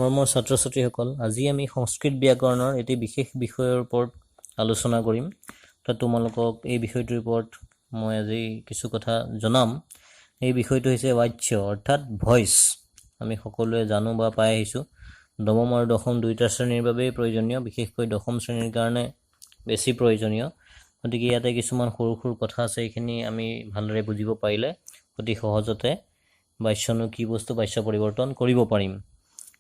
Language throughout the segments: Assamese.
মৰমৰ ছাত্ৰ ছাত্ৰীসকল, আজি আমি সংস্কৃত ব্যাকৰণৰ এটি বিশেষ বিষয়ৰ ওপৰত আলোচনা কৰিম। তোমালোকক এই বিষয়টোৰ ওপৰত মই আজি কিছু কথা জনাম। এই বিষয়টো হৈছে বাচ্য অৰ্থাৎ ভইচ। আমি সকলোৱে জানো বা পাই আহিছোঁ, নৱম আৰু দশম দুয়োটা শ্ৰেণীৰ বাবেই প্ৰয়োজনীয়, বিশেষকৈ দশম শ্ৰেণীৰ কাৰণে বেছি প্ৰয়োজনীয়। গতিকে ইয়াতে কিছুমান সৰু সৰু কথা আছে, এইখিনি আমি ভালদৰে বুজিব পাৰিলে অতি সহজতে বাচ্যনো কি বস্তু, বাচ্য পৰিৱৰ্তন কৰিব পাৰিম।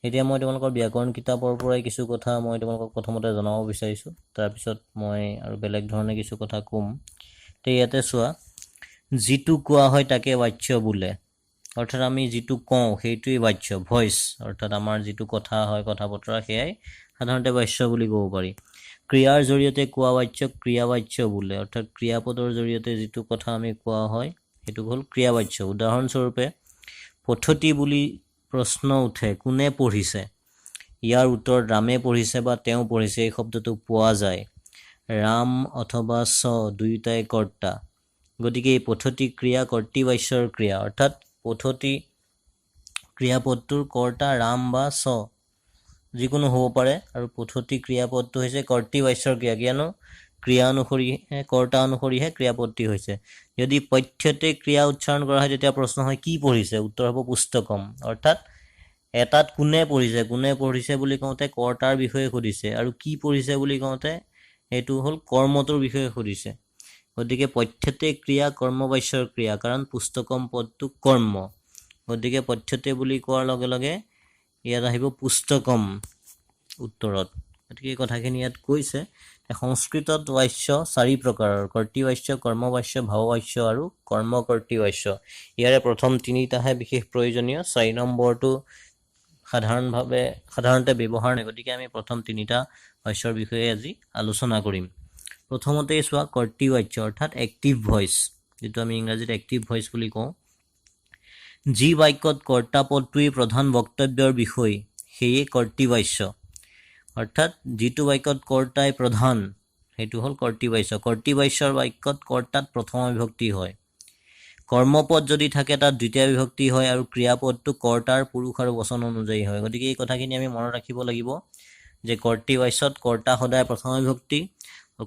এতিয়া মই তোমালোকৰ ব্যাকৰণ কিতাপৰ পৰাই কিছু কথা মই তোমালোকক প্ৰথমতে জনাব বিচাৰিছোঁ, তাৰপিছত মই আৰু বেলেগ ধৰণে কিছু কথা ক'ম। তো ইয়াতে চোৱা, যিটো কোৱা হয় তাকে বাচ্য বোলে, অৰ্থাৎ আমি যিটো কওঁ সেইটোৱেই বাচ্য, ভইচ। অৰ্থাৎ আমাৰ যিটো কথা হয়, কথা বতৰা, সেয়াই সাধাৰণতে বাচ্য বুলি ক'ব পাৰি। ক্ৰিয়াৰ জৰিয়তে কোৱা বাচ্যক ক্ৰিয়া বাচ্য বোলে, অৰ্থাৎ ক্ৰিয়াপদৰ জৰিয়তে যিটো কথা আমি কোৱা হয় সেইটো হ'ল ক্ৰিয়া বাচ্য। উদাহৰণস্বৰূপে, পদ্ধতি বুলি প্ৰশ্ন উঠে, কোনে পঢ়িছে? ইয়াৰ উত্তৰত ৰামে পঢ়িছে বা তেওঁ পঢ়িছে এই শব্দটো পোৱা যায়। ৰাম অথবা চ দুয়োটাই কৰ্তা। গতিকে এই পদ্ধতি ক্ৰিয়া কৰ্তৃবাচ্যৰ ক্ৰিয়া, অৰ্থাৎ পদ্ধতি ক্ৰিয়াপদটোৰ কৰ্তা ৰাম বা চ যিকোনো হ'ব পাৰে, আৰু পদ্ধতি ক্ৰিয়াপদটো হৈছে কৰ্তৃবাচ্যৰ ক্ৰিয়া, কিয়নো ক্ৰিয়া অনুসৰিহে, কৰ্তা অনুসৰিহে ক্ৰিয়াপদটি হৈছে। যদি পঠ্যতে ক্ৰিয়া উচ্চাৰণ কৰা হয় তেতিয়া প্ৰশ্ন হয় কি পঢ়িছে? উত্তৰ হ'ব পুস্তকম। অৰ্থাৎ এটাত কোনে পঢ়িছে, কোনে পঢ়িছে বুলি কওঁতে কৰ্তাৰ বিষয়ে সুধিছে, আৰু কি পঢ়িছে বুলি কওঁতে সেইটো হ'ল কৰ্মটোৰ বিষয়ে সুধিছে। গতিকে পঠ্যতে ক্ৰিয়া কৰ্মবাচ্যৰ ক্ৰিয়া, কাৰণ পুস্তকম পদটো কৰ্ম। গতিকে পঠ্যতে বুলি কোৱাৰ লগে লগে ইয়াত আহিব পুস্তকম উত্তৰত। গতিকে এই কথাখিনি ইয়াত কৈছে। সংস্কৃতত বাচ্য 4 প্ৰকাৰৰ: কৰ্তৃবাচ্য, কৰ্মবাচ্য, ভাৱবাচ্য আৰু কৰ্মকৰ্তৃবাচ্য। ইয়াৰে প্ৰথম 3টাহে বিশেষ প্ৰয়োজনীয়, 4 নম্বৰটো সাধাৰণতে ব্যৱহাৰ নাই। গতিকে আমি প্ৰথম 3টা বাচ্যৰ বিষয়ে আজি আলোচনা কৰিম। প্ৰথমতেই চোৱা, কৰ্তৃবাচ্য অৰ্থাৎ এক্টিভ ভইচ, যিটো আমি ইংৰাজীত এক্টিভ ভইচ বুলি কওঁ। যি বাক্যত কৰ্তা পদটোৱেই প্ৰধান বক্তব্যৰ বিষয় সেয়ে কৰ্তৃবাচ্য, অৰ্থাৎ যিটো বাক্যত কৰ্তাই প্ৰধান সেইটো হ'ল কৰ্তৃবাচ্য। কৰ্তৃবাচ্যৰ বাক্যত কৰ্তাত প্ৰথমা বিভক্তি হয়, কৰ্মপদ যদি থাকে তাত দ্বিতীয় বিভক্তি হয়, আৰু ক্ৰিয়াপদটো কৰ্তাৰ পুৰুষ আৰু বচন অনুযায়ী হয়। গতিকে এই কথাখিনি আমি মনত ৰাখিব লাগিব যে কৰ্তৃবাচ্যত কৰ্তা সদায় প্ৰথমা বিভক্তি,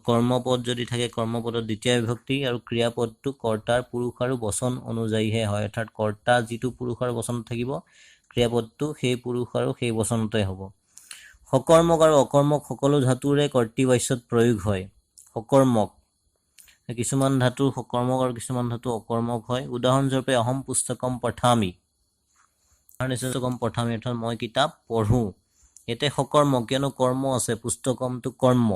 কৰ্মপদ যদি থাকে কৰ্মপদত দ্বিতীয় বিভক্তি, আৰু ক্ৰিয়াপদটো কৰ্তাৰ পুৰুষ আৰু বচন অনুযায়ীহে হয়। অৰ্থাৎ কৰ্তা যিটো পুৰুষ আৰু বচনত থাকিব, ক্ৰিয়াপদটো সেই পুৰুষ আৰু সেই বচনতে হ'ব। সকৰ্মক আৰু অকৰ্মক সকলো ধাতুৰে কৰ্তৃবাচ্যত প্ৰয়োগ হয়। সকৰ্মক, কিছুমান ধাতু সকৰ্মক আৰু কিছুমান ধাতু অকৰ্মক হয়। উদাহৰণস্বৰূপে, অহম পুস্তকম পঠামি, অৰ্থাৎ মই কিতাপ পঢ়োঁ। ইয়াতে সকৰ্মক, কিয়নো কৰ্ম আছে, পুস্তকমটো কৰ্ম।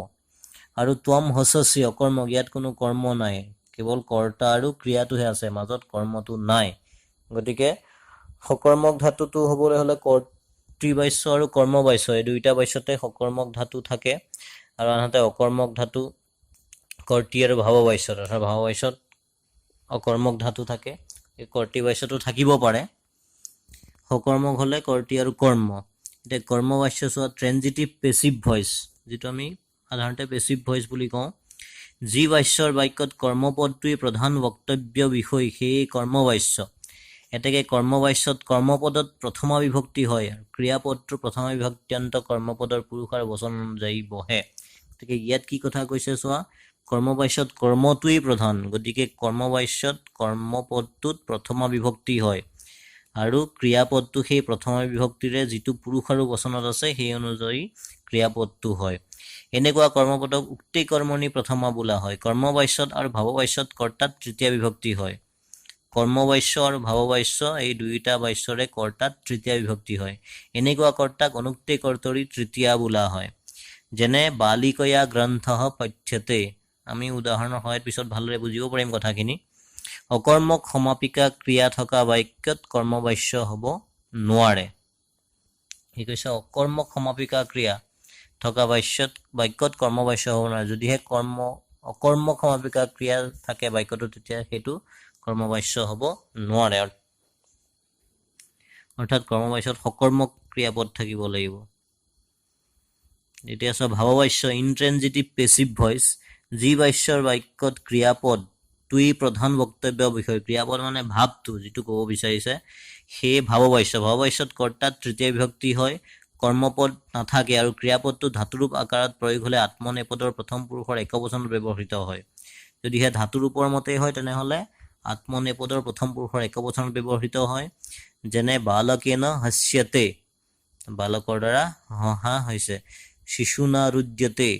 আৰু ত্বম হস্যসি, অকৰ্মক, ইয়াত কোনো কৰ্ম নাই, কেৱল কৰ্তা আৰু ক্ৰিয়াটোহে আছে, মাজত কৰ্মটো নাই। গতিকে সকৰ্মক ধাতুটো হ'বলৈ হ'লে কৰ্তৃবাচ্য আৰু কৰ্মবাচ্য এই দুয়োটা বাচ্যতে সকৰ্মক ধাতু থাকে, আৰু আনহাতে অকৰ্মক ধাতু কৰ্তৃ আৰু ভাৱবাচ্যত, অৰ্থাৎ ভাৱবাচ্যত অকৰ্মক ধাতু থাকে। এই কৰ্তৃবাচ্যটো থাকিব পাৰে, সকৰ্মক হ'লে কৰ্তৃ আৰু কৰ্ম। এতিয়া কৰ্মবাচ্য চোৱা, ট্ৰেনজিটিভ পেচিভ ভইচ, যিটো আমি সাধাৰণতে পেচিভ ভইচ বুলি কওঁ। যি বাচ্যৰ বাক্যত কৰ্মপদটোৱেই প্ৰধান বক্তব্য বিষয় সেয়ে কৰ্মবাচ্য। এতেকে কৰ্মবাচ্যত কৰ্মপদত প্ৰথমা বিভক্তি হয়, আৰু ক্ৰিয়াপদটোৰ প্ৰথমা বিভক্ত্যান্ত কৰ্মপদৰ পুৰুষ আৰু বচন অনুযায়ী বহে। গতিকে ইয়াত কি কথা কৈছে চোৱা, কৰ্মবাচ্যত কৰ্মটোৱেই প্ৰধান, গতিকে কৰ্মবাচ্যত কৰ্মপদটোত প্ৰথমা বিভক্তি হয়, আৰু ক্ৰিয়াপদটো সেই প্ৰথমা বিভক্তিৰে যিটো পুৰুষ আৰু বচনত আছে সেই অনুযায়ী ক্ৰিয়াপদটো হয়। এনেকুৱা কৰ্মপদক উক্তি কৰ্মণি প্ৰথমা বোলা হয়। কৰ্মবাচ্যত আৰু ভাৱবাচ্যত কৰ্তাত তৃতীয়া বিভক্তি হয়। কৰ্মবাচ্য আৰু ভাৱবাচ্য এই দুয়োটা বাচ্যৰে কৰ্তাত তৃতীয়া বিভক্তি হয়। এনেকুৱা কৰ্তাক অনুক্তি কৰ্তৰি তৃতীয়া বোলা হয়। যেনে বালিকয়া গ্ৰন্থ পঠ্যতে, আমি উদাহৰণৰ সহায়ত পিছত ভালদৰে বুজিব পাৰিম কথাখিনি। অকৰ্মক সমাপিকা ক্ৰিয়া থকা বাক্যত কৰ্মবাচ্য হ'ব নোৱাৰে। সি কৈছে অকৰ্মক সমাপিকা ক্ৰিয়া থকা বাক্যত কৰ্মবাচ্য হ'ব নোৱাৰে। যদিহে অকৰ্মক সমাপিকা ক্ৰিয়া থাকে বাক্যটো, তেতিয়া সেইটো কৰ্মবাচ্য হ'ব নোৱাৰে, অৰ্থাৎ কৰ্মবাচ্যত সকৰ্মক ক্ৰিয়াপদ থাকিব লাগিব। এতিয়া চোৱা, ভাৱবাচ্য ইনট্ৰেনজিটিভ পেচিভ ভইচ, যি বাচ্যৰ বাক্যত ক্ৰিয়াপদ তুই প্ৰধান বক্তব্য বিষয়, ক্ৰিয়াপদ মানে ভাৱটো যিটো ক'ব বিচাৰিছে, সেই ভাৱবাচ্য। ভাৱবাচ্যত কৰ্তাত তৃতীয় বিভক্তি হয়, কৰ্মপদ নাথাকে আৰু ক্ৰিয়াপদটো ধাতুৰূপ আকাৰত প্ৰয়োগ হ'লে আত্মনেপদৰ প্ৰথম পুৰুষৰ একবচনত ব্যৱহৃত হয়। যদিহে ধাতুৰূপৰ মতেই হয় তেনেহ'লে আত্মনেপদৰ প্ৰথম পুৰুষৰ একবচনত ব্যৱহৃত হয়। যেনে বালকেন হাস্যতে, বালকৰ দ্বাৰা হহা হৈছে। শিশুনাৰুজ্যতে,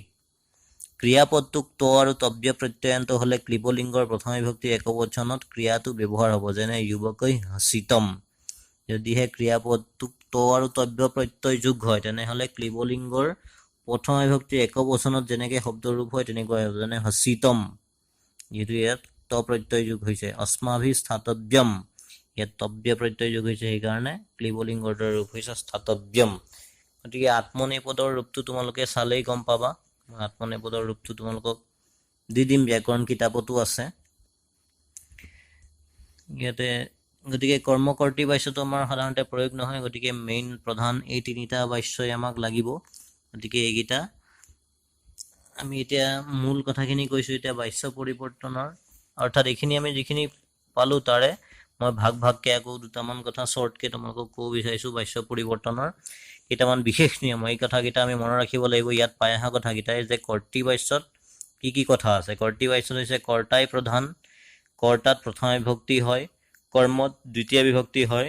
ক্ৰিয়াপদটোক ত আৰু তব্য প্ৰত্যয়ন্ত হ'লে ক্লিবলিংগৰ প্ৰথম বিভক্তিৰ একবচনত ক্ৰিয়াটো ব্যৱহাৰ হ'ব। যেনে যুৱকৈ হাসিতম। যদিহে ক্ৰিয়াপদটোক ত আৰু তব্য প্ৰত্যয় যোগ হয় তেনেহ'লে ক্লিবলিংগৰ প্ৰথম বিভক্তিৰ একবচনত যেনেকৈ শব্দৰূপ হয় তেনেকুৱা হ'ব। যেনে হাসিতম, যিহেতু ইয়াত ত প্ৰত্যয় যোগ হৈছে। অস্মাভি স্থাতব্যম, ইয়াত তব্য প্ৰত্যয় যোগ হৈছে, সেইকাৰণে ক্লিবলিংগৰ ৰূপ হৈছে স্থাতব্যম। গতিকে আত্মনেপদৰ ৰূপটো তোমালোকে চালেই গম পাবা। আত্মনেপদৰ ৰূপটো তোমালোকক দি দিম, ব্যাকৰণ কিতাপতো আছে ইয়াতে। গতিকে কৰ্মকৰ্তৃ বাচ্যটো আমাৰ সাধাৰণতে প্ৰয়োগ নহয়, গতিকে মেইন প্ৰধান এই তিনিটা বাচ্যই আমাক লাগিব। গতিকে এইকেইটা আমি এতিয়া মূল কথাখিনি কৈছোঁ। এতিয়া বাচ্য পৰিৱৰ্তনৰ অৰ্থাৎ এইখিনি আমি যিখিনি পালোঁ তাৰে মই ভাগকৈ আকৌ দুটামান কথা শ্বৰ্টকৈ তোমালোকক ক'ব বিচাৰিছোঁ। বাচ্য পৰিৱৰ্তনৰ কেইটামান বিশেষ নিয়ম, এই কথাকেইটা আমি মনত ৰাখিব লাগিব। ইয়াত পাই অহা কথাকেইটাই যে কৰ্তৃ বাচ্যত কি কথা আছে। কৰ্তৃ বাচ্যত হৈছে কৰ্তাই প্ৰধান, কৰ্তাত প্ৰথম বিভক্তি হয়, কৰ্মত দ্বিতীয় বিভক্তি হয়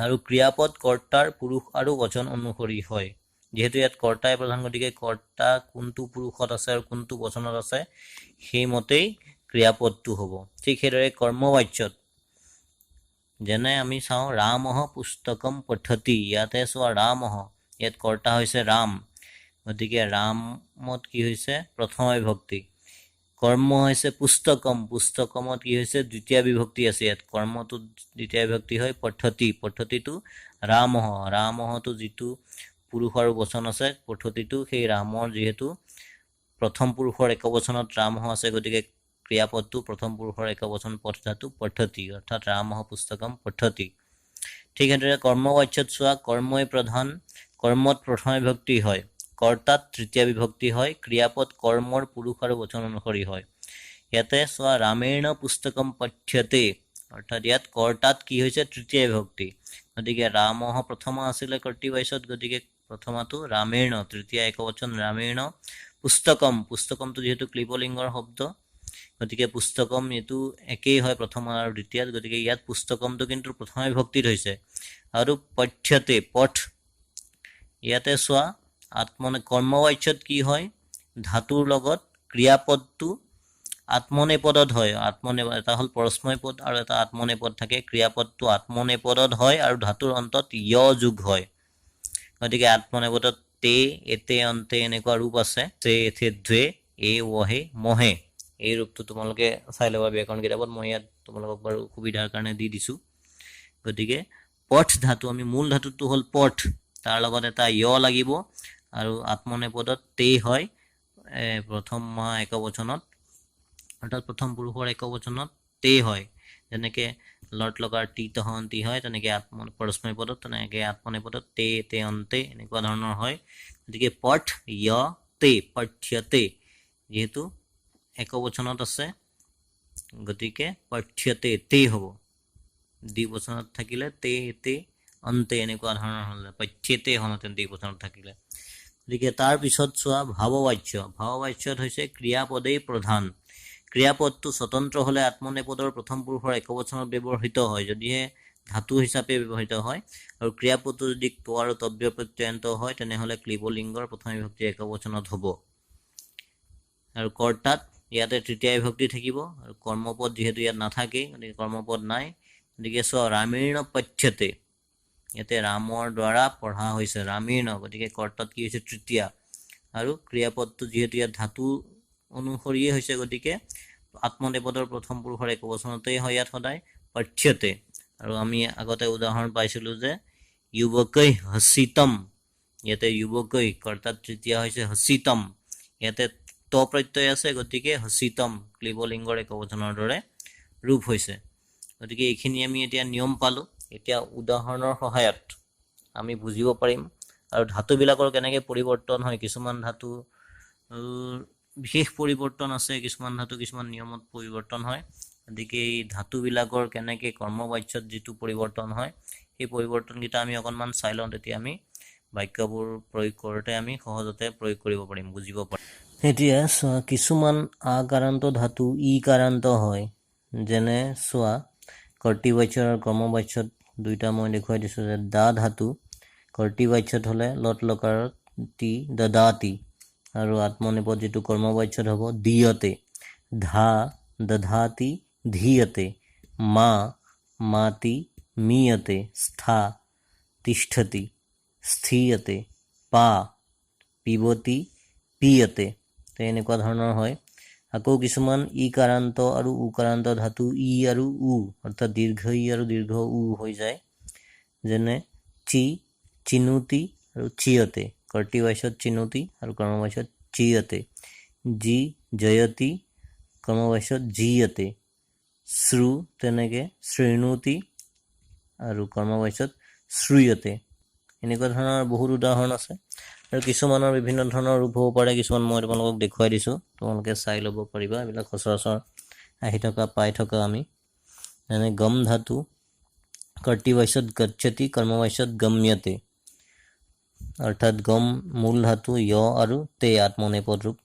আৰু ক্ৰিয়াপদ কৰ্তাৰ পুৰুষ আৰু বচন অনুসৰি হয়। যিহেতু ইয়াত কৰ্তাই প্ৰধান, গতিকে কৰ্তা কোনটো পুৰুষত আছে আৰু কোনটো বচনত আছে সেইমতেই ক্ৰিয়াপদটো হ'ব। ঠিক সেইদৰে কৰ্মবাচ্যত যেনে আমি চাওঁ ৰামঃ পুস্তকম পঠতি, ইয়াতে চোৱা ৰামঃ, ইয়াত কৰ্তা হৈছে ৰাম, গতিকে ৰামত কি হৈছে প্ৰথম বিভক্তি। কৰ্ম হৈছে পুস্তকম, পুস্তকমত কি হৈছে দ্বিতীয় বিভক্তি আছে। ইয়াত কৰ্মটো দ্বিতীয় বিভক্তি হয়। পঠতি, পঠতিটো ৰামঃ, ৰামঃটো যিটো পুৰুষ আৰু বচন আছে, পঠতিটো সেই ৰামৰ যিহেতু প্ৰথম পুৰুষৰ একবচনত ৰামঃ আছে, গতিকে ক্ৰিয়াপদটো প্ৰথম পুৰুষৰ একবচন পঠ ধাতু পঠতি, অৰ্থাৎ ৰামঃ পুস্তকম পঠতি। ঠিক সেইদৰে কৰ্মবাচ্যত চোৱা কৰ্মই প্ৰধান, কৰ্মত প্ৰথম বিভক্তি হয়, কৰ্তাত তৃতীয় বিভক্তি হয়, ক্ৰিয়াপদ কৰ্মৰ পুৰুষ আৰু বচন অনুসৰি হয়। ইয়াতে চোৱা ৰামেণ পুস্তকম পঠ্যতে, অৰ্থাৎ ইয়াত কৰ্তাত কি হৈছে তৃতীয় বিভক্তি, গতিকে ৰামঃ প্ৰথমা আছিলে কৰ্তৃবাচ্যত, গতিকে প্ৰথমাটো ৰামেণ, তৃতীয় একবচন ৰামেণ। পুস্তকম, পুস্তকমটো যিহেতু ক্লিবলিংগৰ শব্দ, গতিকে পুস্তকম এইটো একেই হয় প্ৰথম আৰু দ্বিতীয়, গতিকে ইয়াত পুস্তকমটো কিন্তু প্ৰথম বিভক্তিত হৈছে। আৰু পঠ্যতে, পঠ, ইয়াতে চোৱা কৰ্মবাচ্যত কি হয় ধাতুৰ লগত ক্ৰিয়াপদটো আত্মনেপদত হয়। এটা হ'ল পৰস্ময় পদ আৰু এটা আত্মনেপদ থাকে। ক্ৰিয়াপদটো আত্মনেপদত হয় আৰু ধাতুৰ অন্তত য় যোগ হয়। গতিকে আত্মনেপদত তে, এতে, অন্তে এনেকুৱা ৰূপ আছে। তে, এথে, দ্বে, এ, ৱহে, মহে, এই ৰূপটো তোমালোকে চাই ল'বা ব্যাকৰণ কিতাপত। মই ইয়াত তোমালোকক বাৰু সুবিধাৰ কাৰণে দি দিছোঁ। গতিকে পঠ ধাতু, আমি মূল ধাতুটো হ'ল পঠ, তাৰ লগত এটা য় লাগিব আৰু আত্মনেপদত তে হয় প্ৰথম একবচনত, অৰ্থাৎ প্ৰথম পুৰুষৰ একবচনত তে হয়। যেনেকৈ লট লগাৰ টি তহন্তি হয়, তেনেকৈ পৰস্ময় পদত, তেনেকৈ আত্মনেপদত তে, তে, অন্তে এনেকুৱা ধৰণৰ হয়। গতিকে পঠ য় তে, পঠ্যতে, যিহেতু একবচনত আছে গতিকে পঠ্যতে তে হ'ব। দ্বিবচনত থাকিলে তে, তে, অন্তে এনেকুৱা ধৰণৰ হ'লে, পঠ্যতে হ'লহেঁতেন দ্বিবচনত থাকিলে। গতিকে তাৰপিছত চোৱা ভাৱবাচ্য, ভাৱবাচ্যত হৈছে ক্ৰিয়াপদেই প্ৰধান, ক্ৰিয়াপদটো স্বতন্ত্ৰ হ'লে আত্মনেপদৰ প্ৰথম পুৰুষৰ একবচনত ব্যৱহৃত হয়, যদিহে ধাতু হিচাপে ব্যৱহৃত হয়। আৰু ক্ৰিয়াপদটো যদি ত আৰু তব্য প্ৰত্যয়ন্ত হয় তেনেহ'লে ক্লিবলিংগৰ প্ৰথম বিভক্তি একবচনত হ'ব। আৰু কৰ্তাত ইয়াতে তৃতীয় বিভক্তি থাকিব, আৰু কৰ্মপদ যিহেতু ইয়াত নাথাকেই, গতিকে কৰ্মপদ নাই। গতিকে চোৱা ৰামেণ পঠ্যতে, ইয়াতে ৰামৰ দ্বাৰা পঢ়া হৈছে ৰামেণ, গতিকে কৰ্তাত কি হৈছে তৃতীয়া, আৰু ক্ৰিয়াপদটো যিহেতু ইয়াত ধাতু অনুসৰিয়ে হৈছে গতিকে আত্মনেপদৰ প্ৰথম পুৰুষৰ একবচনতেই হয় ইয়াত সদায় পঠ্যতে। আৰু আমি আগতে উদাহৰণ পাইছিলোঁ যে যুৱকৈ হাসিতম, ইয়াতে যুৱকৈ কৰ্তাত তৃতীয়া হৈছে হাসিতম, ইয়াতে ত প্ৰত্যয় আছে গতিকে হাসিতম ক্লিবলিংগৰ একবচনৰ দৰে ৰূপ হৈছে। গতিকে এইখিনি আমি এতিয়া নিয়ম পালোঁ। এতিয়া উদাহৰণৰ সহায়ত আমি বুজিব পাৰিম আৰু ধাতুবিলাকৰ কেনেকৈ পৰিৱৰ্তন হয়। কিছুমান ধাতু বিশেষ পৰিৱৰ্তন আছে, কিছুমান ধাতু কিছুমান নিয়মত পৰিৱৰ্তন হয়। গতিকে এই ধাতুবিলাকৰ কেনেকৈ কৰ্মবাচ্যত যিটো পৰিৱৰ্তন হয় সেই পৰিৱৰ্তনকেইটা আমি অকণমান চাই লওঁ, তেতিয়া আমি বাক্যবোৰ প্ৰয়োগ কৰোঁতে আমি সহজতে প্ৰয়োগ কৰিব পাৰিম, বুজিব পাৰিম। এতিয়া চোৱা, কিছুমান আকাৰান্ত ধাতু ইকাৰান্ত হয়। যেনে চোৱা, কৰ্তৃবাচ্যত আৰু কৰ্মবাচ্যত দুইটা মই দেখুৱাই দিছোঁ যে দা ধাতু কৰ্তৃবাচ্যত হ'লে লত লকাৰত তি দদাতি, আৰু আত্মনেপদ যিটো কৰ্মবাচ্যত হ'ব দিয়তে, ধা দধাতি ধীয়তে, মা মাতি মিয়তে, স্থা তিষ্ঠতি স্থীয়তে, পা পিবতি পিয়তে। এনেকুৱা ধৰণৰ হয়। আকৌ কিছুমান ইকাৰান্ত আৰু উকাৰান্ত ধাতু ই আৰু উ, অৰ্থাৎ দীৰ্ঘ ই আৰু দীৰ্ঘ উ হৈ যায়। যেনে চি চিনুতি আৰু চিয়তে, কৰ্তৃবাচ্যত চিনুতি আৰু কৰ্মবাচ্যত চিয়তে, জি জয়তি কৰ্মবাচ্যত জিয়তে, শ্ৰু তেনেকৈ শৃণুতি আৰু কৰ্মবাচ্যত শ্ৰুয়তে। এনেকুৱা ধৰণৰ বহুত উদাহৰণ আছে, আৰু কিছুমানৰ বিভিন্ন ধৰণৰ ৰূপ হ'ব পাৰে। কিছুমান মই তোমালোকক দেখুৱাই দিছোঁ, তোমালোকে চাই ল'ব পাৰিবা। এইবিলাক সচৰাচৰ আহি থকা পাই থকা আমি। যেনে গম ধাতু কৰ্তৃবাচ্যত গচ্ছতি, কৰ্মবাচ্যত গম্যতে, অৰ্থাৎ গম মূল ধাতু য় আৰু তে আত্মনেপদ ৰূপ।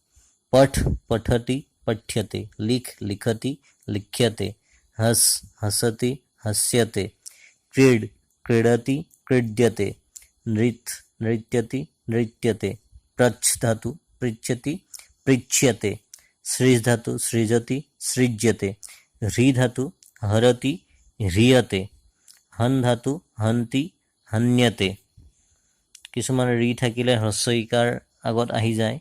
পঠ পঠতি পঠ্যতে, লিখ লিখতি লিখ্যতে, হস হসতি হস্যতে, ক্ৰীড ক্ৰীডতি ক্ৰীड्यते, নৃত নৃত্যতি নৃত্যতে, प्रच्छ धातु पृच्छति पृच्छ्यते, सृज धातु सृजति सृज्यते, ह्री धातु हरति ह्रियते, हन धातु हन्ति हन्यते। কিছুমান ৰি থাকিলে হ্ৰস্ব ইকাৰ আগত আহি যায়,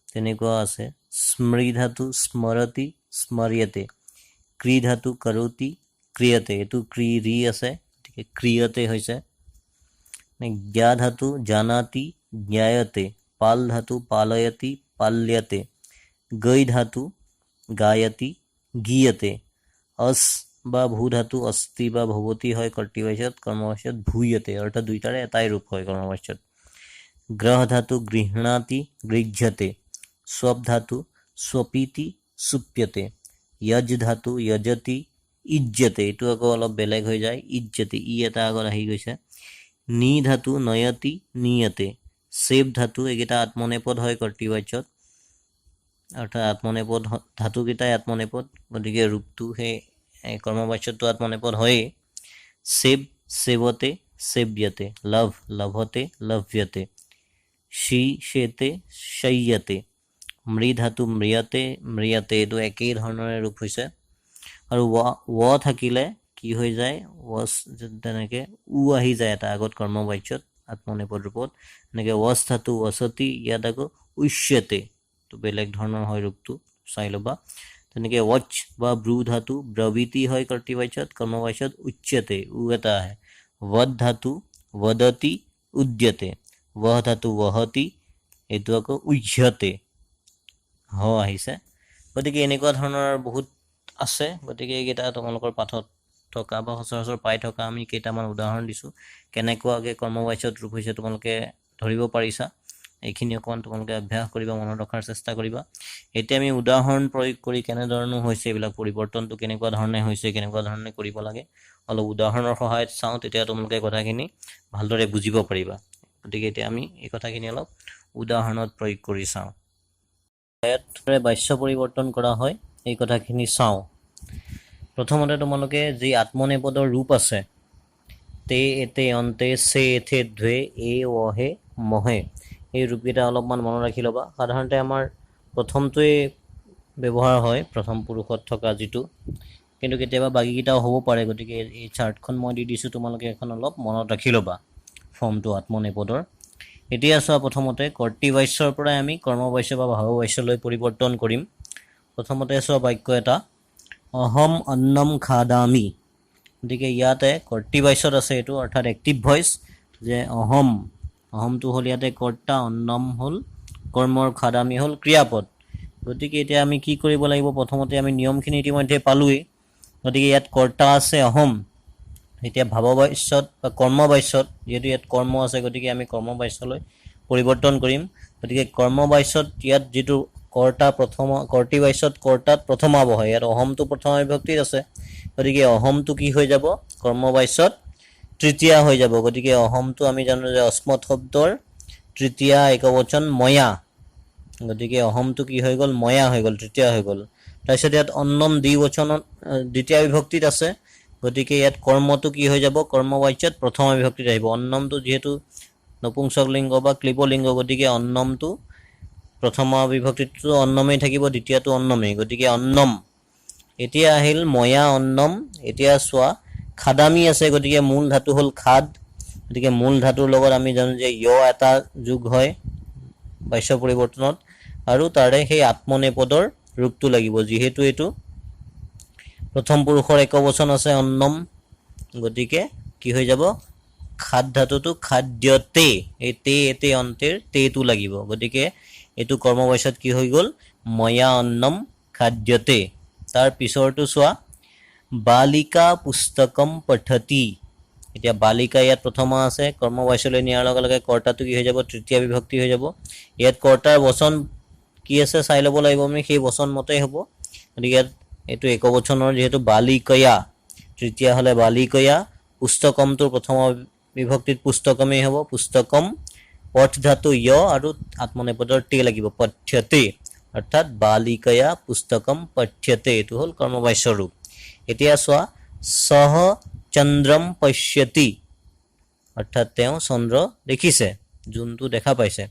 তেনেকুৱা আছে। স্মৃ ধাতু স্মৰতি স্মৰ্যতে, ক্ৰী ধাতু কৰোতি ক্ৰিয়তে, এইটো ক্ৰী ৰি আছে, গতিকে ক্ৰিয়তে হৈছে। জ্ঞা ধাতু জানাতি জ্ঞায়তে, পাল ধাতু পালয়তি পাল্যতে, গৈ ধাতু গায়তি গীয়তে, অস বা ভূ ধাতু অস্তি বা ভৱতি হয় কৰ্তৃবাচ্যত, কৰ্মবাচ্যত ভূয়তে, অৰ্থাৎ দুইটাৰে এটাই ৰূপ হয় কৰ্মবাচ্যত। গ্ৰহ ধাতু গৃহণাতি গৃহ্যতে, স্বপ ধাতু স্বপিতি সুপ্যতে, যজ ধাতু যজতি ইজ্যতে, এইটো আকৌ অলপ বেলেগ হৈ যায়, ইজ্যতে ই এটা আগত আহি গৈছে। নি ধাতু নয়তি নিয়তে, সেব ধাতু এইকেইটা আত্মনেপদ হয় কৰ্তৃবাচ্যত, অৰ্থাৎ আত্মনেপদ ধাতুকেইটাই আত্মনেপদ, গতিকে ৰূপটো সেই কৰ্মবাচ্যতটো আত্মনেপদ হয়েই। সেব সেৱতে সেব্যতে, লভ লভতে লভ্যতে, শী শেতে শয়্যতে, মৃ ধাতু মৃয়তে মৃয়তে, এইটো একেই ধৰণৰে ৰূপ হৈছে। আৰু ৱ থাকিলে কি হৈ যায়, ৱচ তেনেকৈ উ আহি যায় এটা আগত কৰ্মবাচ্যত আত্মনেপদ ৰূপত, এনেকৈ ৱচ ধাতু ৱচতি, ইয়াত আকৌ উচ্যতে, তো বেলেগ ধৰণৰ হয় ৰূপটো, চাই ল'বা। তেনেকৈ ৱচ বা ব্ৰু ধাতু ব্ৰৱিতি হয় কৰ্তৃবাচ্যত, কৰ্মবাচ্যত উচ্যতে, উ এটা আহে। वद धातु वदति उद्यते, वह धातु वहति, এইটো আকৌ উহ্যতে হ আহিছে। গতিকে এনেকুৱা ধৰণৰ বহুত আছে। গতিকে এইকেইটা তোমালোকৰ পাঠত থকা বা সচৰাচৰ পাই থকা আমি কেইটামান উদাহৰণ দিছোঁ, কেনেকুৱাকৈ কৰ্মবাচ্যত ৰূপ হৈছে তোমালোকে ধৰিব পাৰিছা। এইখিনি অকণমান তোমালোকে অভ্যাস কৰিবা, মনত ৰখাৰ চেষ্টা কৰিবা। এতিয়া আমি উদাহৰণ প্ৰয়োগ কৰি কেনেধৰণৰ হৈছে, এইবিলাক পৰিৱৰ্তনটো কেনেকুৱা ধৰণে হৈছে, কেনেকুৱা ধৰণে কৰিব লাগে, অলপ উদাহৰণৰ সহায়ত চাওঁ, তেতিয়া তোমালোকে কথাখিনি ভালদৰে বুজিব পাৰিবা। গতিকে এতিয়া আমি এই কথাখিনি অলপ উদাহৰণত প্ৰয়োগ কৰি চাওঁ। বাচ্য পৰিৱৰ্তন কৰা হয়, এই কথাখিনি চাওঁ। প্ৰথমতে তোমালোকে যি আত্মনেপদৰ ৰূপ আছে, তে এতে অন্তে চে এথে ধ্বে এ অহে মহে, এই ৰূপকেইটা অলপমান মনত ৰাখি ল'বা। সাধাৰণতে আমাৰ প্ৰথমটোৱেই ব্যৱহাৰ হয়, প্ৰথম পুৰুষত থকা যিটো, কিন্তু কেতিয়াবা বাকীকেইটাও হ'ব পাৰে। গতিকে এই চাৰ্টখন মই দি দিছোঁ, তোমালোকে এখন অলপ মনত ৰাখি ল'বা ফৰ্মটো আত্মনেপদৰ। এতিয়া চোৱা, প্ৰথমতে কৰ্তৃবাচ্যৰ পৰাই আমি কৰ্মবাচ্য বা ভাৱবাচ্যলৈ পৰিৱৰ্তন কৰিম। প্ৰথমতে চোৱা বাক্য এটা, অহম অন্নম খাদামি, গতিকে ইয়াতে কৰ্তৃবাচ্যত আছে এইটো, অৰ্থাৎ এক্টিভ ভইচ, যে অহম, অহমটো হ'ল ইয়াতে কৰ্তা, অন্নম হ'ল কৰ্মৰ, খাদামি হ'ল ক্ৰিয়াপদ। গতিকে এতিয়া আমি কি কৰিব লাগিব, প্ৰথমতে আমি নিয়মখিনি ইতিমধ্যে পালোৱেই। গতিকে ইয়াত কৰ্তা আছে অহম, এতিয়া ভাৱবাচ্যত বা কৰ্মবাচ্যত, যিহেতু ইয়াত কৰ্ম আছে, গতিকে আমি কৰ্মবাচ্যলৈ পৰিৱৰ্তন কৰিম। গতিকে কৰ্মবাচ্যত ইয়াত যিটো কৰ্তা কৰ্তৃবাচ্যত কৰ্তাত প্ৰথমা বহে, ইয়াত অহমটো প্ৰথমা বিভক্তিত আছে, গতিকে অহমটো কি হৈ যাব, কৰ্মবাচ্যত তৃতীয়া হৈ যাব গতিকে অহমটো আমি জানো যে অস্মৎ শব্দৰ তৃতীয়া একবচন ময়া গতিকে অহমটো কি হৈ গ'ল ময়া হৈ গ'ল তৃতীয়া হৈ গ'ল তাৰপিছত ইয়াত অন্নম দ্বিবচনত দ্বিতীয় বিভক্তিত আছে গতিকে ইয়াত কৰ্মটো কি হৈ যাব কৰ্মবাচ্যত প্ৰথম বিভক্তিত আহিব অন্নমটো যিহেতু নপুংসক লিংগ বা ক্লিবলিংগ গতিকে অন্নমটো প্ৰথম বিভক্তিটো অন্নমেই থাকিব দ্বিতীয়টো অন্নমেই গতিকে অন্নম এতিয়া আহিল ময়া অন্নম এতিয়া চোৱা খাদামি আছে গতিকে মূল ধাতু হ'ল খাদ গতিকে মূল ধাতুৰ লগত আমি জানো যে য় এটা যোগ হয় বাচ্য পৰিৱৰ্তনত আৰু তাৰে সেই আত্মনেপদৰ ৰূপটো লাগিব যিহেতু এইটো প্ৰথম পুৰুষৰ একবচন আছে অন্নম গতিকে কি হৈ যাব খাদ ধাতুটো খাদ্যতে এই তে অন্তেৰ তেটো লাগিব গতিকে এইটো কৰ্মবাচ্যত কি হৈ গ'ল ময়া অন্নম খাদ্যতে তাৰ পিছৰটো চোৱা বালিকা পুস্তকম পঠতি এতিয়া বালিকা ইয়াত প্ৰথম আছে কৰ্মবাচ্যলৈ নিয়াৰ লগে লগে কৰ্তাটো কি হৈ যাব তৃতীয় বিভক্তি হৈ যাব ইয়াত কৰ্তাৰ বচন কি আছে চাই ল'ব লাগিব আমি সেই বচন মতেই হ'ব গতিকে ইয়াত এইটো একবচনৰ যিহেতু বালিকয়া তৃতীয়া হ'লে বালিকয়া পুস্তকমটোৰ প্ৰথম বিভক্তিত পুস্তকমেই হ'ব পুস্তকম পঠ ধাতু য় আৰু আত্মনেপদৰ তে লাগিব পঠ্যতে অৰ্থাৎ বালিকয়া পুস্তকম পঠ্যতে এইটো হ'ল কৰ্মবাচ্য ৰূপ এতিয়া চোৱা সহ চন্দ্ৰম পশ্যতি অৰ্থাৎ তেওঁ চন্দ্ৰ দেখিছে যোনটো দেখা পাইছে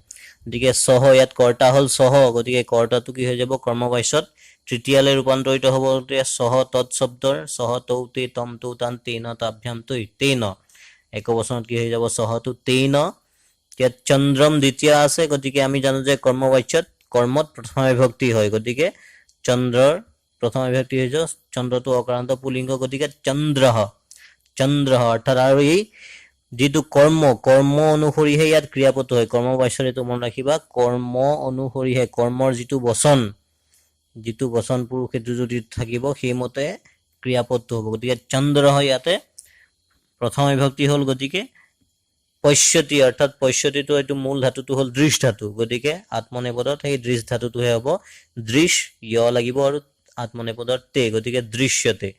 গতিকে সহ ইয়াত কৰ্তা হ'ল সহ গতিকে কৰ্তাটো কি হৈ যাব কৰ্মবাচ্যত তৃতীয়ালৈ ৰূপান্তৰিত হ'ব গতিকে সহ তৎ শব্দৰ সহ তৌতে তম তৌ তান তেন তাভ্যাম তৈ তেন একবচনত কি হৈ যাব সহটো তেন ইয়াত চন্দ্ৰম দ্বিতীয় আছে গতিকে আমি জানো যে কৰ্মবাচ্যত কৰ্মত প্ৰথম বিভক্তি হয় গতিকে চন্দ্ৰৰ প্ৰথম বিভক্তি হৈ যাব চন্দ্ৰটো অকাৰান্ত পুলিংগ গতিকে চন্দ্ৰ অৰ্থাৎ আৰু এই যিটো কৰ্ম অনুসৰিহে ইয়াত ক্ৰিয়াপদটো হয় কৰ্মবাচ্যৰ এইটো মনত ৰাখিবা কৰ্ম অনুসৰিহে কৰ্মৰ যিটো বচন পুৰুষ এইটো যদি থাকিব সেইমতে ক্ৰিয়াপদটো হ'ব গতিকে চন্দ্ৰ ইয়াতে প্ৰথম বিভক্তি হ'ল গতিকে পশ্যতি অৰ্থাৎ পশ্যতিটো এইটো মূল ধাতুটো হ'ল দৃশ ধাতু গতিকে আত্মনেপদত সেই দৃশ ধাতুটোহে হ'ব দৃশ য় লাগিব আৰু আত্মনেপদৰ তে গতিকে দৃশ্যতে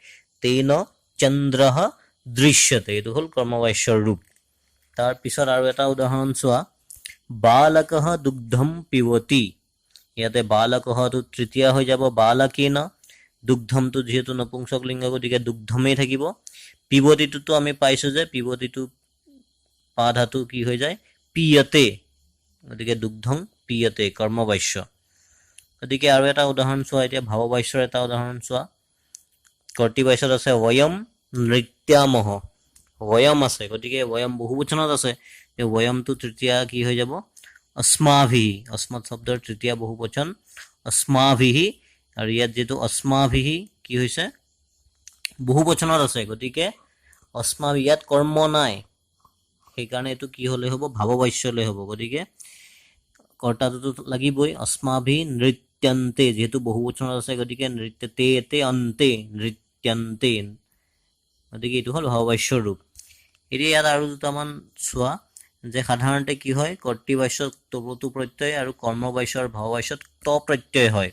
তেন চন্দ্ৰঃ দৃশ্যতে এইটো হ'ল কৰ্মবাচ্যৰ ৰূপ তাৰপিছত আৰু এটা উদাহৰণ চোৱা বালকঃ দুগ্ধম পিবতি ইয়াতে বালকঃটো তৃতীয়া হৈ যাব বালকেন দুগ্ধমটো যিহেতু নপুংসক লিংগ গতিকে দুগ্ধমেই থাকিব পিবতিটোতো আমি পাইছোঁ যে পিবতিটো পা ধাতু কি হৈ যায় পিয়তে গতিকে দুগ্ধং পিয়তে কৰ্মবাচ্য গতিকে আৰু এটা উদাহৰণ চোৱা এতিয়া ভাৱবাচ্যৰ এটা উদাহৰণ চোৱা কৰ্তৃবাচ্যত আছে বয়ম নৃত্যামহ বয়ম আছে গতিকে বয়ম বহুবচনত আছে বয়মটো তৃতীয়া কি হৈ যাব অস্মাভিহি অস্মৎ শব্দৰ তৃতীয়া বহুবচন অস্মাভিহি আৰু ইয়াত যিটো অস্মাভিহি কি হৈছে বহুবচনত আছে গতিকে অস্মাভি ইয়াত কৰ্ম নাই সেইকাৰণে এইটো কি হ'লে হ'ব ভাৱবাচ্যলৈ হ'ব গতিকে কৰ্তাটোতো লাগিবই অস্মাভি নৃত্যন্তে যিহেতু বহুবচনত আছে গতিকে নৃত্যতে এতে অন্তে নৃত্যন্তে গতিকে এইটো হ'ল ভাৱবাচ্যৰ ৰূপ এতিয়া ইয়াত আৰু দুটামান চোৱা যে সাধাৰণতে কি হয় কৰ্তৃবাচ্যত তবতু প্ৰত্যয় আৰু কৰ্মবাচ্যৰ ভাৱবাচ্যত ত প্ৰত্যয় হয়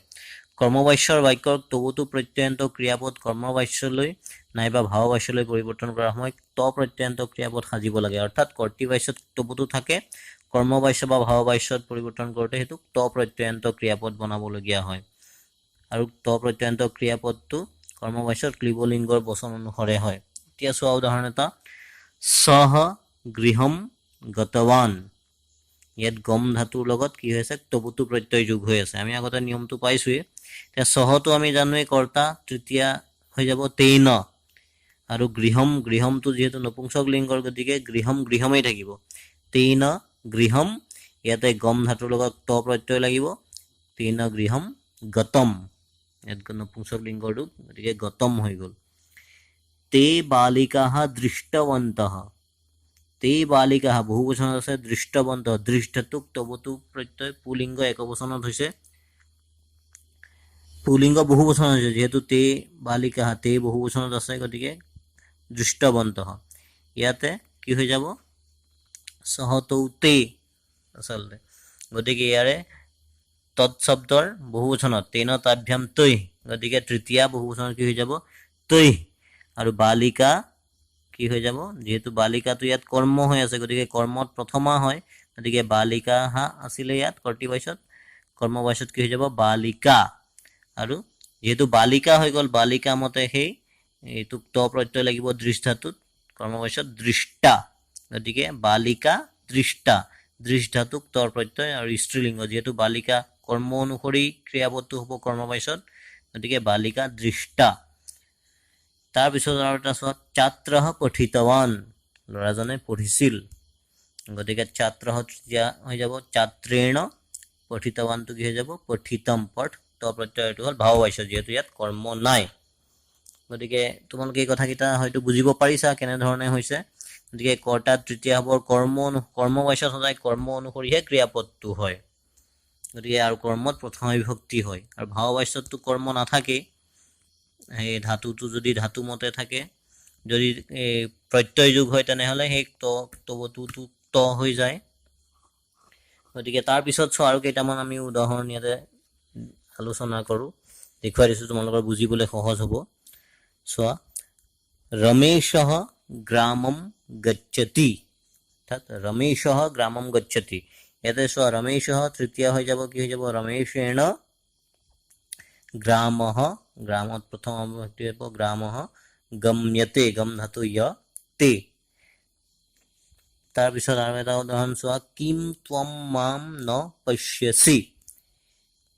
কৰ্মবাচ্যৰ বাক্যৰ তবতু প্ৰত্যয়ন্ত ক্ৰিয়াপদ কৰ্মবাচ্যলৈ নাইবা ভাৱবাচ্যলৈ পৰিৱৰ্তন কৰাৰ সময়ত ত প্ৰত্যয়ন্ত ক্ৰিয়াপদ সাজিব লাগে অৰ্থাৎ কৰ্তৃবাচ্যত তবতু থাকে কৰ্মবাচ্য বা ভাৱবাচ্যত পৰিৱৰ্তন কৰোঁতে সেইটোক ত প্ৰত্যয়ন্ত ক্ৰিয়াপদ বনাবলগীয়া হয় আৰু ত প্ৰত্যয়ন্ত ক্ৰিয়াপদটো কৰ্মবাচ্যত ক্লিবলিংগৰ বচন অনুসাৰে হয় এতিয়া চোৱা উদাহৰণ এটা সহ গৃহম গতৱান ইয়াত গম ধাতুৰ লগত কি হৈছে তবতু প্ৰত্যয় যোগ হৈ আছে আমি আগতে নিয়মটো পাইছোঁৱেই এতিয়া সহটো আমি জানোৱেই কৰ্তা তৃতীয়া হৈ যাব তেন আৰু গৃহমটো যিহেতু নপুংসক লিংগৰ গতিকে গৃহমেই থাকিব তেন গৃহম ইয়াতে গম ধাতুৰ লগত ত প্ৰত্যয় লাগিব তেন গৃহম গতম ইয়াত নপুংসক লিংগৰ ৰূপ গতিকে গতম হৈ গ'ল তে বালিকাঃ দৃষ্টৱন্তঃ তে বালিকাঃ বহুবচনত আছে দৃষ্টৱন্তঃ দৃশ ধাতুক তবতু প্ৰত্যয় পুলিংগ একবচনত হৈছে পুলিংগ বহুবচনত হৈছে যিহেতু তে বালিকাঃ তে বহুবচনত আছে গতিকে দৃষ্টৱন্তঃ ইয়াতে কি হৈ যাব সহতৌতে আচলতে গতিকে ইয়াৰে তৎশব্দৰ বহুবচনত তেন তাভ্যাম তৈ গতিকে তৃতীয়া বহুবচনত কি হৈ যাব তৈ আৰু বালিকা কি কি হৈ যাব যেহেতু বালিকাটো ইয়াত কৰ্ম হৈ আছে গতিকে কৰ্মত প্ৰথমা হয় গতিকে বালিকা হা আছিলে ইয়াত কৰ্তৃবাচত কৰ্মবাচত কি হৈ যাব বালিকা আৰু যেহেতু বালিকা হৈ গ'ল বালিকা মতে সেই এইটোক ত প্ৰত্যয় লাগিব দৃষ্ট ধাতুত কৰ্মবাচত দৃষ্টা গতিকে বালিকা দৃষ্টা দৃষ্ট ধাতুক তৰ প্ৰত্যয় আৰু স্ত্ৰীলিংগ যেহেতু বালিকা কৰ্ম অনুসৰি ক্ৰিয়াপদটো হ'ব কৰ্মবাচত গতিকে বালিকা দৃষ্টা তাৰ পিছত আৰু এটা চোৱা ছাত্ৰঃ পঠিতৱান ল'ৰাজনে পঢ়িছিল গতিকে ছাত্ৰঃ তৃতীয়া হৈ যাব ছাত্ৰেণ পঠিতৱানটো কি হৈ যাব পঠিতম পঠ ত প্ৰত্যয়টো হ'ল ভাৱবাচ্য যেহেতু ইয়াত কৰ্ম নাই গতিকে তোমালোকে এই কথাকেইটা হয়তো বুজিব পাৰিছা কেনেধৰণে হৈছে গতিকে কৰ্তা তৃতীয়া হ'বৰ কৰ্মবাচ্য সদায় কৰ্ম অনুসৰিহে ক্ৰিয়াপদটো হয় গতিকে আৰু কৰ্মত প্ৰথম বিভক্তি হয় আৰু ভাৱবাচ্যতটো কৰ্ম নাথাকেই সেই ধাতুটো যদি ধাতু মতে থাকে যদি প্ৰত্যয় যোগ হয় তেনেহ'লে সেই তবতুটো ত হৈ যায় গতিকে তাৰ পিছত চোৱা আৰু কেইটামান আমি উদাহৰণ ইয়াতে আলোচনা কৰোঁ দেখুৱাই দিছোঁ তোমালোকৰ বুজিবলৈ সহজ হ'ব চোৱা ৰমেশঃ গ্ৰামম গচ্ছতি অৰ্থাৎ ৰমেশঃ গ্ৰামম গচ্ছতি ইয়াতে চোৱা ৰমেশঃ তৃতীয়া হৈ যাব কি হৈ যাব ৰমেশেণ গ্ৰামঃ গ্ৰামত প্ৰথম অৱস্থিত হ'ব গ্ৰামঃ গম্যতে গম ধাতু য় তে তাৰ পিছত আৰু এটা উদাহৰণ চোৱা কিম ত্বম মাম ন পশ্যসি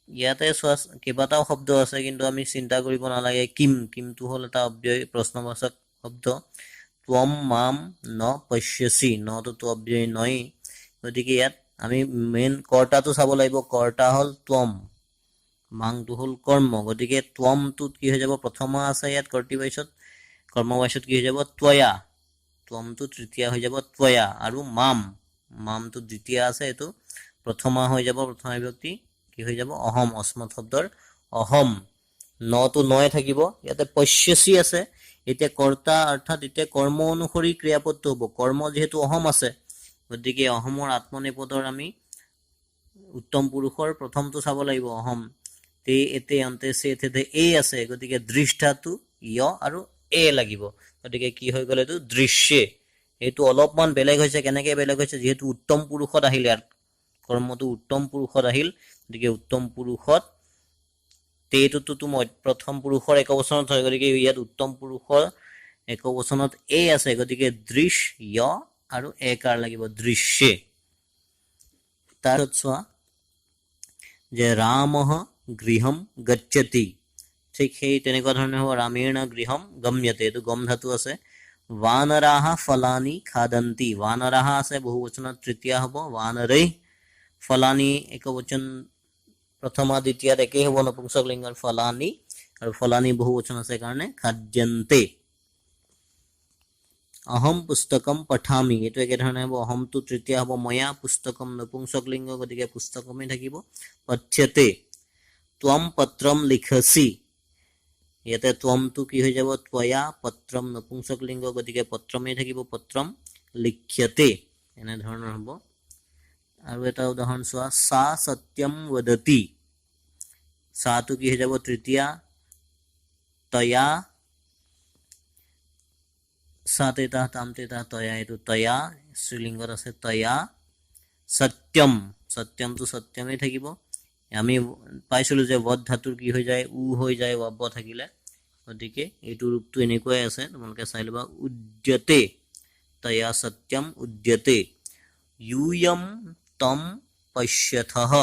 ইয়াতে চোৱা কেইবাটাও শব্দ আছে কিন্তু আমি চিন্তা কৰিব নালাগে কিমটো হ'ল এটা অব্যয় প্ৰশ্নবাচক শব্দ ত্বম মাম ন পশ্যসি নটো অব্যয় নয় গতিকে ইয়াত আমি মেইন কৰ্তাটো চাব লাগিব কৰ্তা হ'ল ত্বম মাংটো হ'ল কৰ্ম গতিকে ত্বমটোত কি হৈ যাব প্ৰথমা আছে ইয়াত কৰ্তৃবাচত কৰ্মবাচত কি হৈ যাব ত্বয়া ত্বমটো তৃতীয়া হৈ যাব ত্বয়া আৰু মামটো দ্বিতীয় আছে এইটো প্ৰথমা হৈ যাব প্ৰথম বিভক্তি কি হৈ যাব অহম অস্মৎ শব্দৰ অহম নটো নয় থাকিব ইয়াতে পশ্যসি আছে এতিয়া কৰ্তা অৰ্থাৎ এতিয়া কৰ্ম অনুসৰি ক্ৰিয়াপদটো হ'ব কৰ্ম যেহেতু অহম আছে গতিকে অহমৰ আত্মনেপদৰ আমি উত্তম পুৰুষৰ প্ৰথমটো চাব লাগিব অহম তে এতে অন্তে সে এতে এ আছে গতিকে দৃষ্টাটো য় আৰু এ লাগিব গতিকে কি হৈ গ'ল এইটো দৃশ্যে এইটো অলপমান বেলেগ হৈছে কেনেকে বেলেগ হৈছে যেহেতু উত্তম পুৰুষত আহিল ইয়াত কৰ্মটো উত্তম পুৰুষত আহিল গতিকে উত্তম পুৰুষত তেটোতো প্ৰথম পুৰুষৰ একবচনত হয় গতিকে ইয়াত উত্তম পুৰুষৰ একবচনত এ আছে গতিকে দৃশ য় আৰু একাৰ লাগিব দৃশ্যে তাৰপিছত চোৱা যে ৰামঃ গৃহম গচ্ছতি ঠিক সেই তেনেকুৱা ধৰণে হ'ব ৰামেণ গৃহম গম্যতে এইটো গম ধাতু আছে वानराः फलानि खादन्ति वानराः আছে বহুবচনত তৃতীয়া হ'ব वानरैः फलानि একবচন প্ৰথমা দ্বিতীয়াত একেই হ'ব নপুংসক লিংগৰ ফলানি আৰু ফলানি বহুবচন আছে কাৰণে খাদ্যন্তে অহম পুস্তকম পঠামি এইটো একেধৰণে হ'ব অহমটো তৃতীয়া হ'ব ময়া পুস্তকম নপুংসক লিংগ গতিকে পুস্তকমেই থাকিব পঠ্যতে ত্বম পত্ৰম লিখসি ইয়াতে ত্বমটো কি হৈ যাব ত্বয়া পত্ৰম নপুংসক লিংগ গতিকে পত্ৰমেই থাকিব পত্ৰম লিখ্যতে এনেধৰণৰ হ'ব আৰু এটা উদাহৰণ চোৱা সা সত্যম वदति সাটো কি হৈ যাব তৃতীয়া তয়া সাতেতা তামতেতা তয়া এইটো তয়া স্ত্ৰীলিংগত আছে তয়া সত্যমটো সত্যমেই থাকিব আমি পাইছিলোঁ যে বদ ধাতুৰ কি হৈ যায় উ হৈ যায় ৱ থাকিলে গতিকে এইটো ৰূপটো এনেকুৱাই আছে তোমালোকে চাই ল'বা উদ্যতে তয়া সত্যম উদ্যতে यूयम তম পশ্যথঃ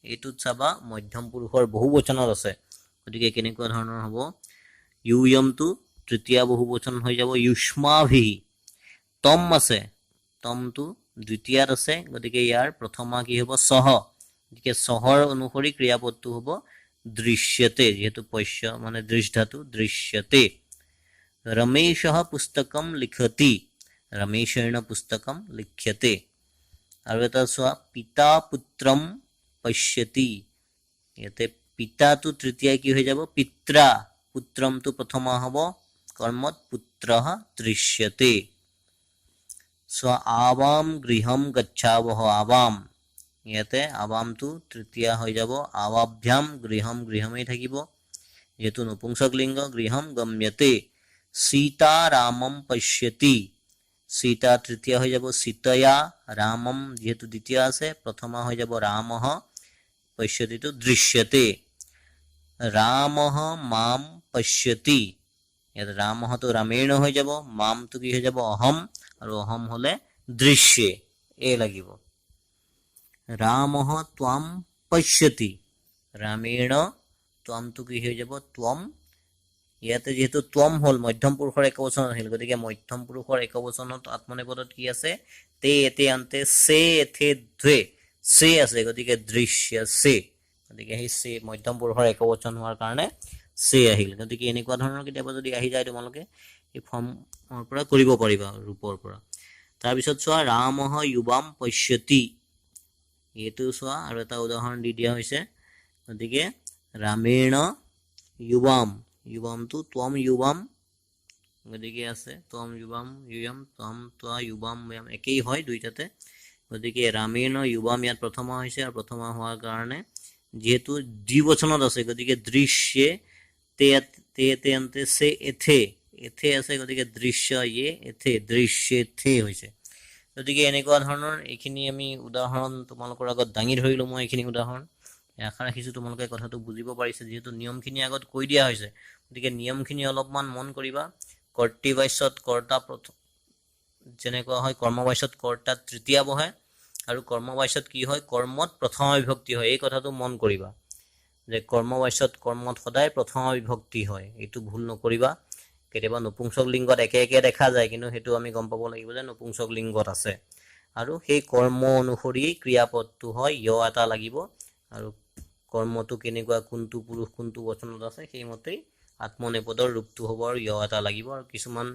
এইটোত চাবা মধ্যম পুৰুষৰ বহুবচনত আছে গতিকে কেনেকুৱা ধৰণৰ হ'ব यूयमটো তৃতীয়া বহুবচন হৈ যাব युष्माभिः তম আছে তমটো দ্বিতীয়াত আছে গতিকে ইয়াৰ প্ৰথমা কি হ'ব সহ গতিকে সহৰ অনুসৰি ক্ৰিয়াপদটো হ'ব দৃশ্যতে যেহেতু পশ্য মানে দৃশ ধাতু দৃশ্যতে ৰমেশঃ পুস্তকম লিখতি ৰমেশেণ পুস্তকম লিখ্যতে আৰু এটা চোৱা পিতা পুত্ৰম পশ্যতি ইয়াতে পিতাটো তৃতীয়া কি হৈ যাব পিত্ৰা পুত্ৰমটো প্ৰথমা হ'ব কৰ্মত পুত্ৰঃ দৃশ্যতে চোৱা আৱাম গৃহম গচ্ছাৱহ আৱাম ইয়াতে আৱামটো তৃতীয়া হৈ যাব আৱাভ্যাম গৃহমেই থাকিব যেহেতু নপুংসক লিংগ গৃহম গম্যতে सीता रामम पश्यति सीता तृतीय हो যাব सीतया रामम जेहेतु द्वितीय আছে प्रथमा हो যাব रामः पश्यति तो दृश्यते रामः माम पश्यति ইয়াত रामः तो रामेण हो যাব माम तो কি হৈ যাব অহম আৰু অহম হলে দৃশ্যে এ লাগিব रामः त्वाम पश्यति रामेण त्वाम तो কি হৈ যাব त्वम ইয়াতে যেহেতু त्वम হল মধ্যম পুৰুষৰ একবচন আহিল গতিকে মধ্যম পুৰুষৰ একবচনত আত্মনেপদত কি আছে তে এতে আন্তে সে এথে দ্বে সে আছে গতিকে দৃশ্য সে গতিকে সেই সে মধ্যম পুৰুষৰ একবচন হোৱাৰ কাৰণে সে আহিল গতিকে এনেকুৱা ধৰণৰ কিতাপ যদি আহি যায় তোমালোকে এই ফৰ্মৰ পৰা কৰিব পাৰিবা ৰূপৰ পৰা তাৰ পিছত চোৱা ৰামঃ যুৱাম পশ্যতি এইটো চোৱা আৰু এটা উদাহৰণ দি দিয়া হৈছে গতিকে ৰামেণ যুৱাম युवाम तो त्वम युवाम গতিকে আছে त्वम युवाम युयम त्वम त्वा युवाम याम একেই হয় দুইটাতে গতিকে ৰামেণ युवाम ইয়াত প্ৰথমা হৈছে আৰু প্ৰথমা হোৱাৰ কাৰণে যেহেতু দ্বিবচনত আছে গতিকে দৃশ্যে তে অন্তে সে এথে এথে আছে গতিকে দৃশ্য ইয়ে এথে দৃশ্যে থে হৈছে গতিকে এনেকুৱা ধৰণৰ এইখিনি আমি উদাহৰণ তোমালোকৰ আগত দাঙি ধৰিলো মই এইখিনি উদাহৰণ আশা ৰাখিছো তোমালোকে কথাটো বুজিব পাৰিছে যেহেতু নিয়মখিনি আগত কৈ দিয়া হৈছে গতিকে নিয়মখিনি অলপমান মন কৰিবা কৰ্তৃবাচ্যত কৰ্তা প্ৰথম যেনেকুৱা হয় কৰ্মবাচ্যত কৰ্তা তৃতীয়া বহে আৰু কৰ্মবাচ্যত কি হয় কৰ্মত প্ৰথম বিভক্তি হয় এই কথাটো মন কৰিবা যে কৰ্মবাচ্যত কৰ্মত সদায় প্ৰথম বিভক্তি হয় এইটো ভুল নকৰিবা কেতিয়াবা নপুংসক লিংগত একে একে দেখা যায় কিন্তু হেতু আমি গম পাব লাগিব যে নপুংসক লিংগত আছে আৰু সেই কৰ্ম অনুসৰি ক্ৰিয়াপদটো হয় য় এটা লাগিব আৰু কৰ্মটো কেনেকুৱা কোনটো পুৰুষ কোনটো বচনত আছে সেই মতেই আত্মনেপদৰ ৰূপটো হ'ব আৰু য় এটা লাগিব আৰু কিছুমান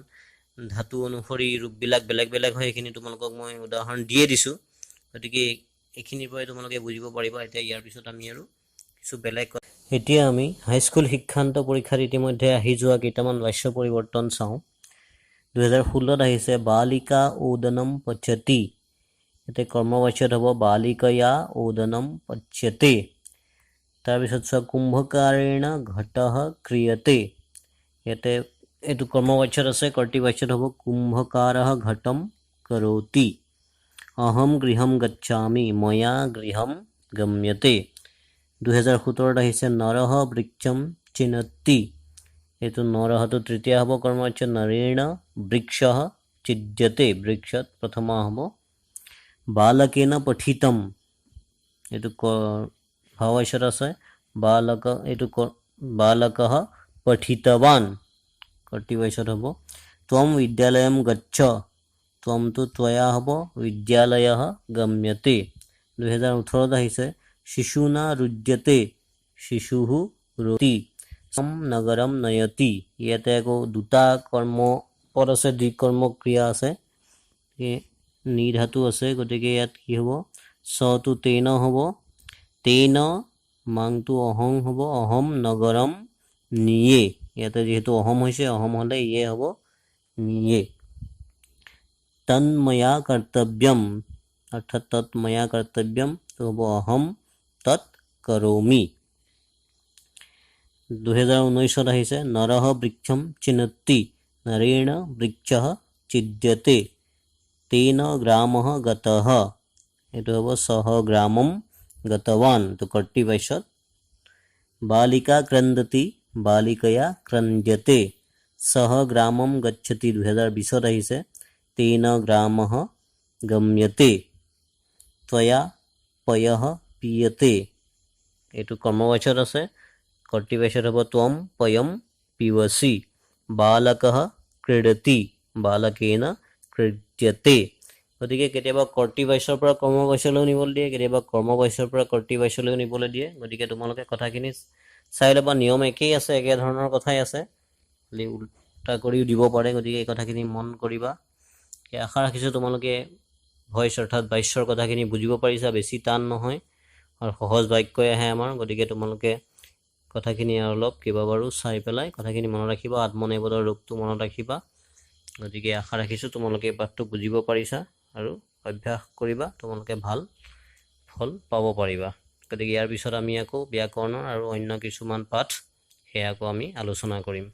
ধাতু অনুসৰি ৰূপবিলাক বেলেগ বেলেগ হয় এইখিনি তোমালোকক মই উদাহৰণ দিয়ে দিছো গতিকে এইখিনিৰ পৰাই তোমালোকে বুজিব পাৰিবা এতিয়া ইয়াৰ পিছত আমি আৰু কিছু বেলেগ এতিয়া আমি হাইস্কুল শিক্ষান্ত পৰীক্ষাত ইতিমধ্যে আহি যোৱা কেইটামান বাক্য পৰিৱৰ্তন চাওঁ 2016 আহিছে বালিকা ওদনম পচ্যতি এতে কৰ্মবাচ্যত হ'ব বালিকয়া ওদনম পচ্যতে তাৰপিছত চোৱা কুম্ভকাৰেণ ঘটঃ ক্ৰিয়তে ইয়াতে এইটো কৰ্মবাচ্যত আছে কৰ্তৃবাচ্যত হ'ব কুম্ভকাৰः ঘটম কरोति অহম গৃহম গচ্ছামি ময়া গৃহম গম্যতে 2017 আহিছে নৰহ বৃক্ষম চিনত্তি এইটো নৰহটো তৃতীয় হ'ব কৰ্মবাচ্য নৰেণ বৃক্ষः ছিদ্যতে বৃক্ষত প্ৰথমা হ'ব বালকেন পঠিতম এইটো ভাৱবাচ্যত আছে বালক এইটো বালকः পঠিতवान কৰ্তৃবাচ্যত হ'ব ত্বম বিদ্যালয়ম গচ্ছ ত্বমটো ত্বয়া হ'ব বিদ্যালয়ः গম্যতে 2018 আহিছে শিশুনা ৰুজ্যতে শিশুঃ ৰোতি সম নগৰম নয়তি ইয়াতে আকৌ দুটা কৰ্ম পদ আছে দুই কৰ্ম ক্ৰিয়া আছে নি ধাতু আছে গতিকে ইয়াত কি হ'ব সটো তেন হ'ব তেন মাংটো অহং হ'ব অহম নগৰম নিয়ে ইয়াতে যেহেতু অহম হৈছে অহম হলে ইয়ে হ'ব নিয়ে তন্ময়া কৰ্তব্যম অৰ্থাৎ তৎময়া কৰ্তব্যম তো হ'ব অহম তৎ কৰোমি 2019 আহিছে নৰহ বৃক্ষম চিনত্তি নৰেণ বৃক্ষः ছিদ্যতে তেন গ্ৰামः গতः এইটো হ'ব সহ গ্ৰামম গতवान তো কৰ্তৃবাচ্যত বালিকা ক্ৰন্দতি বালিকয়া ক্ৰন্দ্যতে সহ গ্ৰামম গচ্ছতি 2020 আহিছে তেন গ্ৰামः গম্যতে ত্বয়া পয়ঃ পিয়তে এইটো কৰ্মবাচ্যত আছে কৰ্তৃবাচ্যত হ'ব ত্বম পয়ম পিবসি বালকः ক্ৰীডতি বালকেন ক্ৰীড্যতে গতিকে কেতিয়াবা কৰ্তৃবাচ্যৰ পৰা কৰ্মবাচ্যলৈ নিবলৈ দিয়ে কেতিয়াবা কৰ্মবাচ্যৰ পৰা কৰ্তৃবাচ্যলৈ নিবলৈ দিয়ে গতিকে তোমালোকে কথাখিনি চাই ল'বা নিয়ম একেই আছে একে ধৰণৰ কথাই আছে খালি উল্টা কৰিও দিব পাৰে গতিকে এই কথাখিনি মন কৰিবা আশা ৰাখিছোঁ তোমালোকে ভইচ অৰ্থাৎ বাচ্যৰ কথাখিনি বুজিব পাৰিছা বেছি টান নহয় আৰু সহজ বাক্যই আহে আমাৰ গতিকে তোমালোকে কথাখিনি অলপ কেইবাবাৰো চাই পেলাই কথাখিনি মনত ৰাখিবা আত্মনিৰ্ভৰ ৰূপটো মনত ৰাখিবা গতিকে আশা ৰাখিছোঁ তোমালোকে পাঠটো বুজিব পাৰিছা আৰু অভ্যাস কৰিবা তোমালোকে ভাল ফল পাব পাৰিবা গতিকে ইয়াৰ পিছত আমি আকৌ ব্যাকৰণৰ আৰু অন্য কিছুমান পাঠ সেয়া আকৌ আমি আলোচনা কৰিম